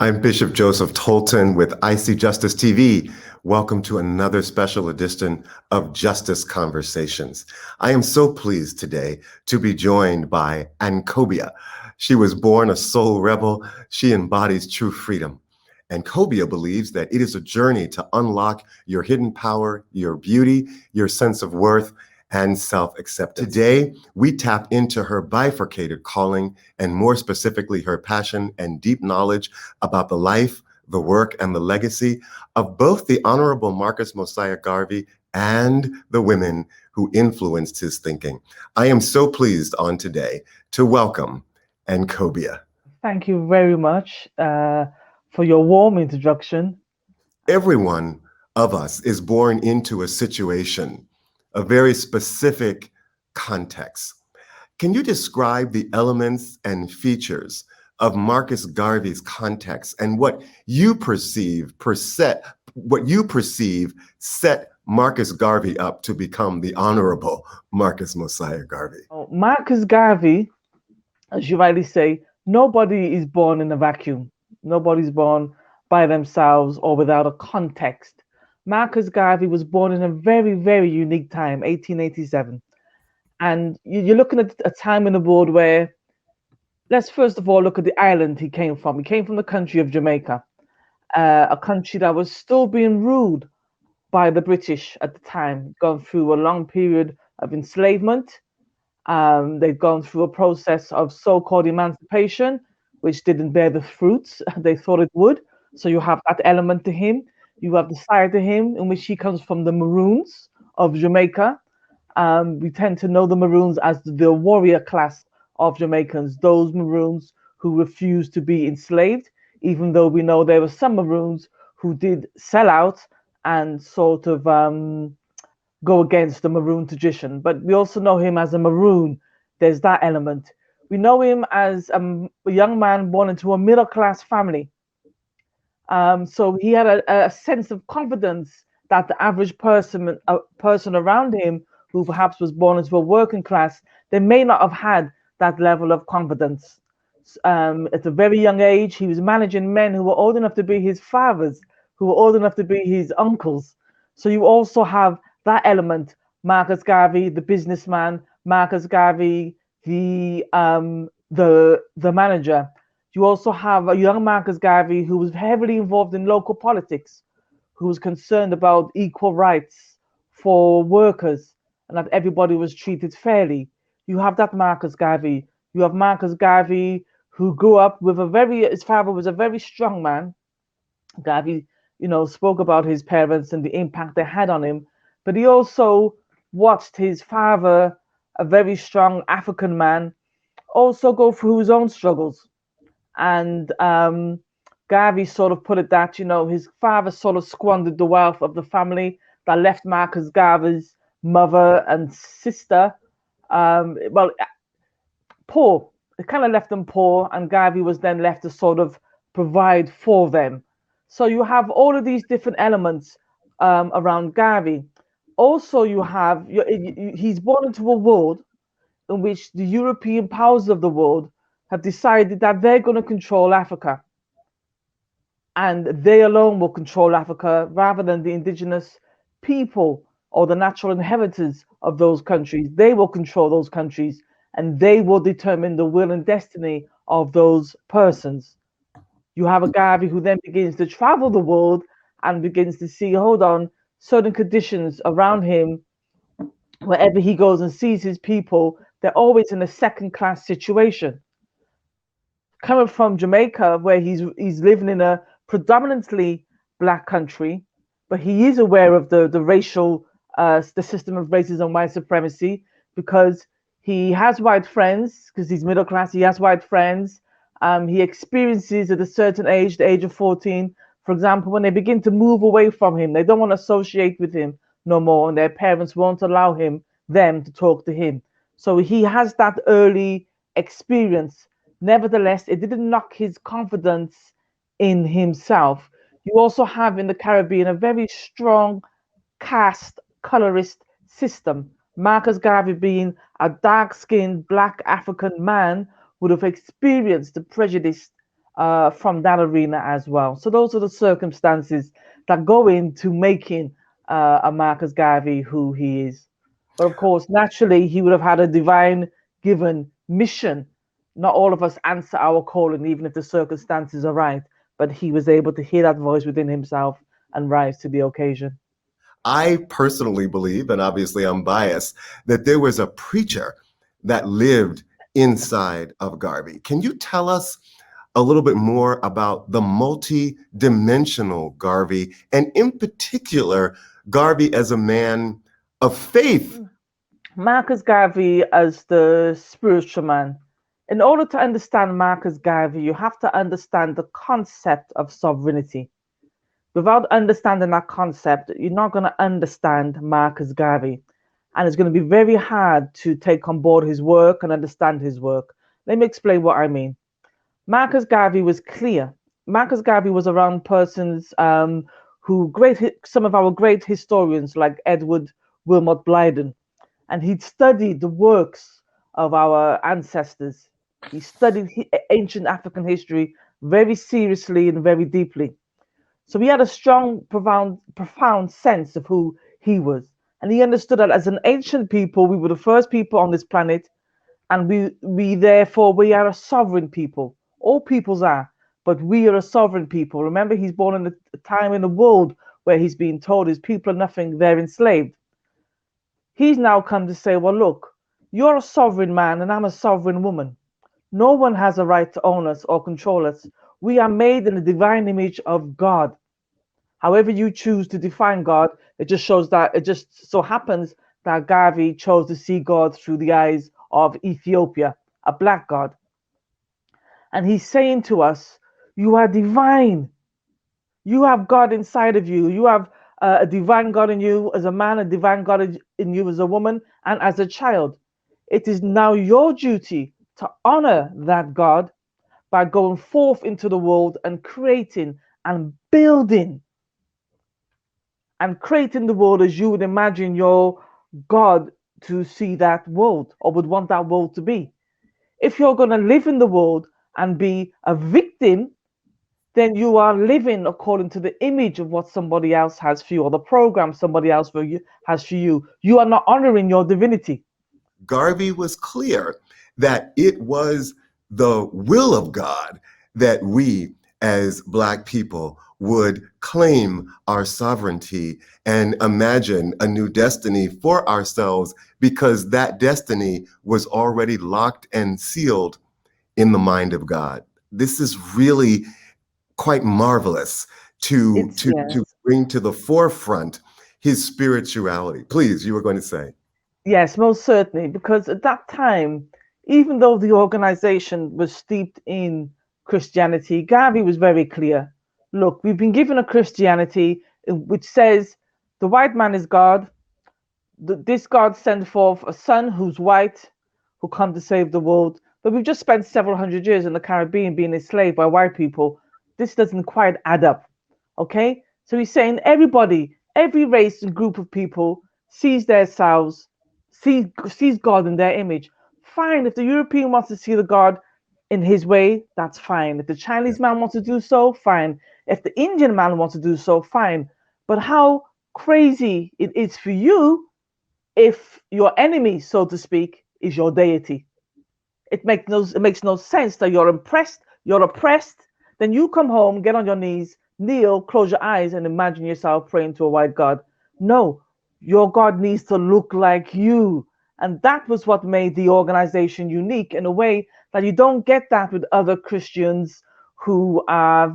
I'm Bishop Joseph Tolton with ICJustice TV. Welcome to another special edition of Justice Conversations. I am so pleased today to be joined by Ankhobia. She was born a soul rebel. She embodies true freedom. Ankhobia believes that it is a journey to unlock your hidden power, your beauty, your sense of worth, and self-acceptance. Today, we tap into her bifurcated calling and more specifically her passion and deep knowledge about the life, the work, and the legacy of both the Honorable Marcus Mosiah Garvey and the women who influenced his thinking. I am so pleased on today to welcome Ankhobia. Thank you very much for your warm introduction. Every one of us is born into a situation, a very specific context. Can you describe the elements and features of Marcus Garvey's context and what you perceive set Marcus Garvey up to become the Honorable Marcus Mosiah Garvey? Marcus Garvey, as you rightly say, nobody is born in a vacuum. Nobody's born by themselves or without a context. Marcus Garvey was born in a very, very unique time, 1887. And you're looking at a time in the world where, let's first of all look at the island he came from. He came from the country of Jamaica, a country that was still being ruled by the British at the time, gone through a long period of enslavement. They'd gone through a process of so-called emancipation, which didn't bear the fruits they thought it would. So you have that element to him. You have the side to him in which he comes from the Maroons of Jamaica. We tend to know the Maroons as the warrior class of Jamaicans, those Maroons who refused to be enslaved, even though we know there were some Maroons who did sell out and sort of go against the Maroon tradition. But we also know him as a Maroon. There's that element. We know him as a young man born into a middle-class family. So he had a sense of confidence that the average person around him who perhaps was born into a working class, they may not have had that level of confidence. At a very young age, he was managing men who were old enough to be his fathers, who were old enough to be his uncles. So you also have that element, Marcus Garvey, the businessman, Marcus Garvey, the manager. You also have a young Marcus Garvey who was heavily involved in local politics, who was concerned about equal rights for workers and that everybody was treated fairly. You have that Marcus Garvey. You have Marcus Garvey who grew up with his father was a very strong man. Garvey, spoke about his parents and the impact they had on him, but he also watched his father, a very strong African man, also go through his own struggles. And Garvey sort of put it that, his father sort of squandered the wealth of the family that left Marcus Garvey's mother and sister, poor. It kind of left them poor, and Garvey was then left to sort of provide for them. So you have all of these different elements around Garvey. Also, you have, he's born into a world in which the European powers of the world have decided that they're going to control Africa. And they alone will control Africa rather than the indigenous people or the natural inheritors of those countries. They will control those countries and they will determine the will and destiny of those persons. You have a Garvey who then begins to travel the world and begins to see, hold on, certain conditions around him. Wherever he goes and sees his people, they're always in a second-class situation. Coming from Jamaica, where he's living in a predominantly black country, but he is aware of the racial, the system of racism, white supremacy, because he has white friends, because he's middle class, he has white friends. He experiences at a certain age, the age of 14, for example, when they begin to move away from him, they don't want to associate with him no more, and their parents won't allow them to talk to him. So he has that early experience. Nevertheless, it didn't knock his confidence in himself. You also have in the Caribbean a very strong caste colorist system. Marcus Garvey, being a dark-skinned black African man, would have experienced the prejudice from that arena as well. So those are the circumstances that go into making a Marcus Garvey who he is. But of course, naturally, he would have had a divine given mission. Not all of us answer our calling, even if the circumstances are right. But he was able to hear that voice within himself and rise to the occasion. I personally believe, and obviously I'm biased, that there was a preacher that lived inside of Garvey. Can you tell us a little bit more about the multi-dimensional Garvey, and in particular, Garvey as a man of faith? Marcus Garvey as the spiritual man. In order to understand Marcus Garvey, you have to understand the concept of sovereignty. Without understanding that concept, you're not going to understand Marcus Garvey. And it's going to be very hard to take on board his work and understand his work. Let me explain what I mean. Marcus Garvey was clear. Marcus Garvey was around persons some of our great historians like Edward Wilmot Blyden, and he'd studied the works of our ancestors. He studied ancient African history very seriously and very deeply. So he had a strong, profound sense of who he was. And he understood that as an ancient people, we were the first people on this planet, and we are a sovereign people. All peoples are, but we are a sovereign people. Remember, he's born in a time in the world where he's being told his people are nothing, they're enslaved. He's now come to say, well, look, you're a sovereign man and I'm a sovereign woman. No one has a right to own us or control us. We are made in the divine image of God. However you choose to define God, it just so happens that Garvey chose to see God through the eyes of Ethiopia, a black God. And he's saying to us, you are divine. You have God inside of you. You have a divine God in you as a man, a divine God in you as a woman, and as a child. It is now your duty to honor that God by going forth into the world and creating and building and creating the world as you would imagine your God to see that world or would want that world to be. If you're going to live in the world and be a victim, then you are living according to the image of what somebody else has for you or the program somebody else has for you. You are not honoring your divinity. Garvey was clear that it was the will of God that we as Black people would claim our sovereignty and imagine a new destiny for ourselves, because that destiny was already locked and sealed in the mind of God. This is really quite marvelous to bring to the forefront his spirituality. Please, you were going to say. Yes, most certainly, because at that time, even though the organization was steeped in Christianity, Garvey was very clear. Look, we've been given a Christianity which says the white man is God. This God sent forth a son who's white, who come to save the world. But we've just spent several hundred years in the Caribbean being enslaved by white people. This doesn't quite add up. Okay? So he's saying everybody, every race and group of people sees themselves, sees God in their image. Fine. If the European wants to see the God in his way, that's fine. If the Chinese man wants to do so, fine. If the Indian man wants to do so, fine. But how crazy it is for you if your enemy, so to speak, is your deity. It makes no sense that you're oppressed, then you come home, get on your knees, kneel, close your eyes, and imagine yourself praying to a white God. No, your God needs to look like you. And that was what made the organization unique in a way that you don't get that with other Christians who are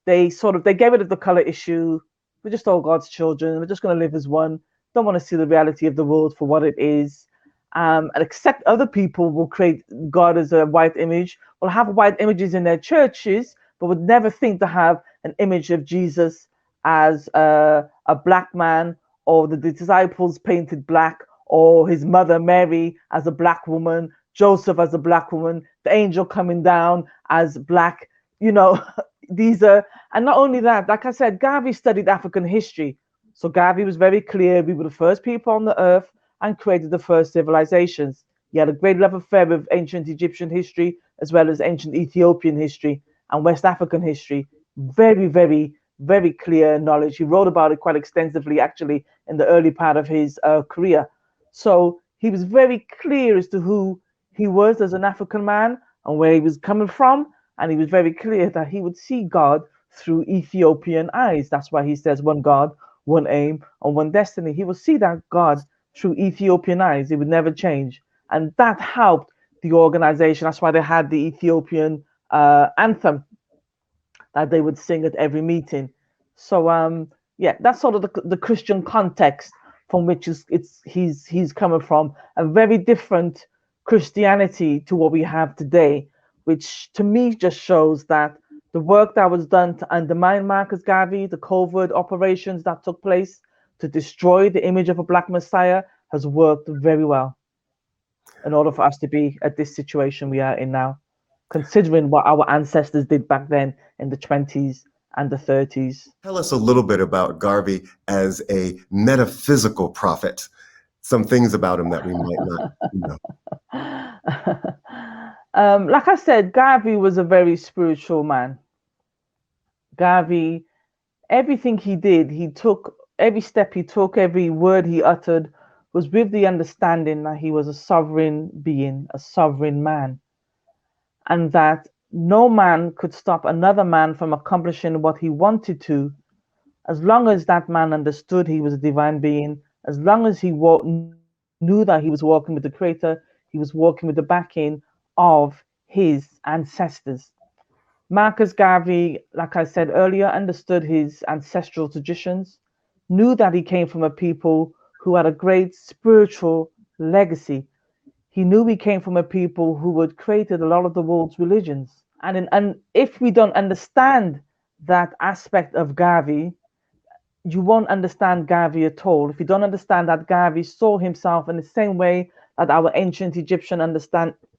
they get rid of the color issue. We're just all God's children. We're just going to live as one. Don't want to see the reality of the world for what it is. And accept other people will create God as a white image, will have white images in their churches, but would never think to have an image of Jesus as a black man, or the disciples painted black, or his mother Mary as a black woman, Joseph as a black woman, the angel coming down as black. These are, and not only that, like I said, Garvey studied African history. So Garvey was very clear. We were the first people on the earth and created the first civilizations. He had a great love affair with ancient Egyptian history as well as ancient Ethiopian history. and West African history. Very, very, very clear knowledge. He wrote about it quite extensively, actually, in the early part of his career. So he was very clear as to who he was as an African man and where he was coming from. And he was very clear that he would see God through Ethiopian eyes. That's why he says one God, one aim, and one destiny. He would see that God through Ethiopian eyes. It would never change. And that helped the organization. That's why they had the Ethiopian anthem that they would sing at every meeting. So yeah, that's sort of the Christian context from which he's coming from. A very different Christianity to what we have today, which to me just shows that the work that was done to undermine Marcus Garvey, the covert operations that took place to destroy the image of a Black Messiah, has worked very well in order for us to be at this situation we are in now, considering what our ancestors did back then in the 20s and the 30s. Tell us a little bit about Garvey as a metaphysical prophet. Some things about him that we might not know. Like I said, Garvey was a very spiritual man. Garvey, everything he did, he took, every step he took, every word he uttered was with the understanding that he was a sovereign being, a sovereign man, and that no man could stop another man from accomplishing what he wanted to, as long as that man understood he was a divine being, as long as he knew that he was walking with the Creator, he was walking with the backing of his ancestors. Marcus Garvey, like I said earlier, understood his ancestral traditions, knew that he came from a people who had a great spiritual legacy. He knew he came from a people who had created a lot of the world's religions. And if we don't understand that aspect of Garvey, you won't understand Garvey at all. If you don't understand that Garvey saw himself in the same way that our ancient Egyptian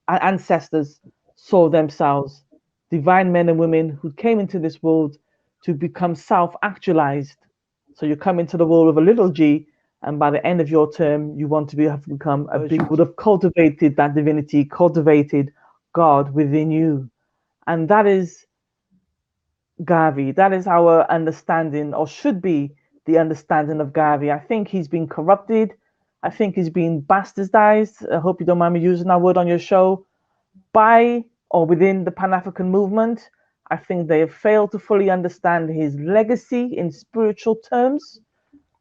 ancestors saw themselves, divine men and women who came into this world to become self-actualized. So you come into the world with a little g, and by the end of your term, you want to have become a big, would have cultivated that divinity, cultivated God within you. And that is Garvey. That is our understanding, or should be the understanding of Garvey. I think he's been corrupted. I think he's been bastardized. I hope you don't mind me using that word on your show. By or within the Pan-African movement, I think they have failed to fully understand his legacy in spiritual terms.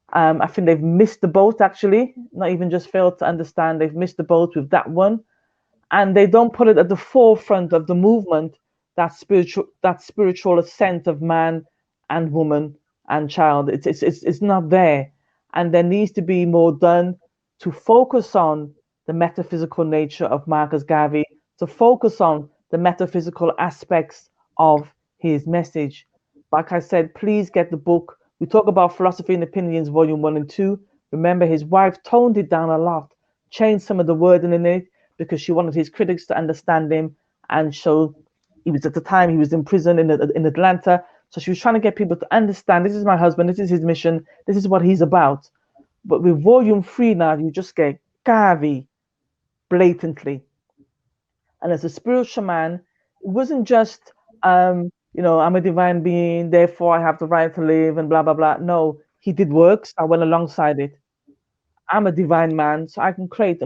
I think they've missed the boat, actually. Not even just failed to understand, they've missed the boat with that one. And they don't put it at the forefront of the movement, that spiritual ascent of man and woman and child. It's not there. And there needs to be more done to focus on the metaphysical nature of Marcus Garvey, to focus on the metaphysical aspects of his message. Like I said, please get the book. We talk about Philosophy and Opinions, Volume 1 and 2. Remember, his wife toned it down a lot, changed some of the wording in it because she wanted his critics to understand him. And so he was, at the time, he was in prison in Atlanta. So she was trying to get people to understand, this is my husband, this is his mission, this is what he's about. But with Volume 3 now, you just get Garvey blatantly. And as a spiritual man, it wasn't just, you know, I'm a divine being, therefore I have the right to live and blah, blah, blah. No, he did works. I went alongside it. I'm a divine man, so I can create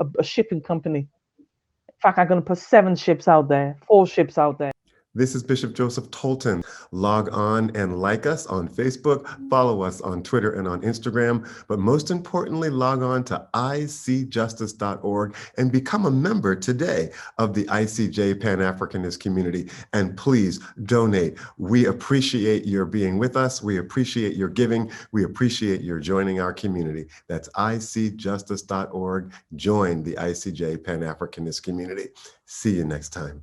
a shipping company. In fact, I'm going to put 7 ships out there, 4 ships out there. This is Bishop Joseph Tolton. Log on and like us on Facebook, follow us on Twitter and on Instagram, but most importantly, log on to ICJustice.org and become a member today of the ICJ Pan-Africanist community. And please donate. We appreciate your being with us. We appreciate your giving. We appreciate your joining our community. That's ICJustice.org. Join the ICJ Pan-Africanist community. See you next time.